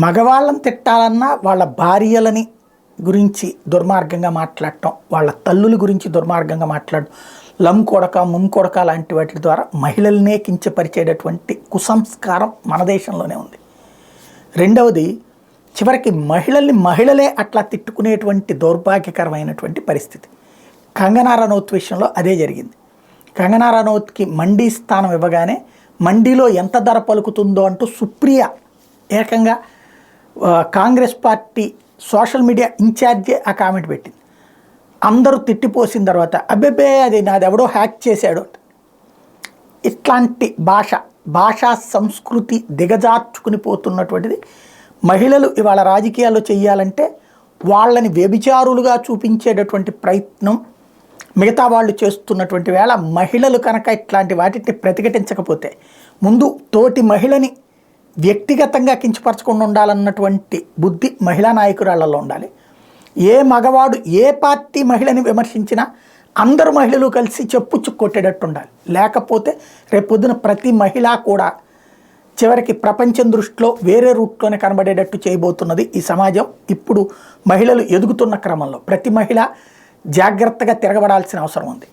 మగవాళ్ళని తిట్టాలన్నా వాళ్ళ భార్యలని గురించి దుర్మార్గంగా మాట్లాడటం, వాళ్ళ తల్లుల గురించి దుర్మార్గంగా మాట్లాడడం, లం కొడక ముమ్ కొడక లాంటి వాటి ద్వారా మహిళలనే కించపరిచేటటువంటి కుసంస్కారం మన దేశంలోనే ఉంది. రెండవది, చివరికి మహిళలే అట్లా తిట్టుకునేటువంటి దౌర్భాగ్యకరమైనటువంటి పరిస్థితి. కంగనా రనౌత్ విషయంలో అదే జరిగింది. కంగనా రనౌత్కి మండీ స్థానం ఇవ్వగానే మండీలో ఎంత ధర పలుకుతుందో అంటూ సుప్రియ ఏకంగా కాంగ్రెస్ పార్టీ సోషల్ మీడియా ఇన్ఛార్జే ఆ కామెంట్ పెట్టింది. అందరూ తిట్టిపోసిన తర్వాత అబ్బెబ్బే అది నాది ఎవడో హ్యాక్ చేశాడు. ఇట్లాంటి భాషా సంస్కృతి దిగజార్చుకుని పోతున్నటువంటిది. మహిళలు ఇవాళ రాజకీయాల్లో చేయాలంటే వాళ్ళని వ్యభిచారులుగా చూపించేటటువంటి ప్రయత్నం మిగతా వాళ్ళు చేస్తున్నటువంటి వేళ మహిళలు కనుక ఇట్లాంటి వాటిని ప్రతిఘటించకపోతే, ముందు తోటి మహిళని వ్యక్తిగతంగా కించపరచకుండా ఉండాలన్నటువంటి బుద్ధి మహిళా నాయకురాళ్లలో ఉండాలి. ఏ మగవాడు ఏ పార్టీ మహిళని విమర్శించినా అందరు మహిళలు కలిసి చెప్పుచ్చు కొట్టేటట్టు ఉండాలి. లేకపోతే రేపొద్దున ప్రతి మహిళ కూడా చివరికి ప్రపంచం దృష్టిలో వేరే రూట్లోనే కనబడేటట్టు చేయబోతున్నది ఈ సమాజం. ఇప్పుడు మహిళలు ఎదుగుతున్న క్రమంలో ప్రతి మహిళ జాగ్రత్తగా తిరగబడాల్సిన అవసరం ఉంది.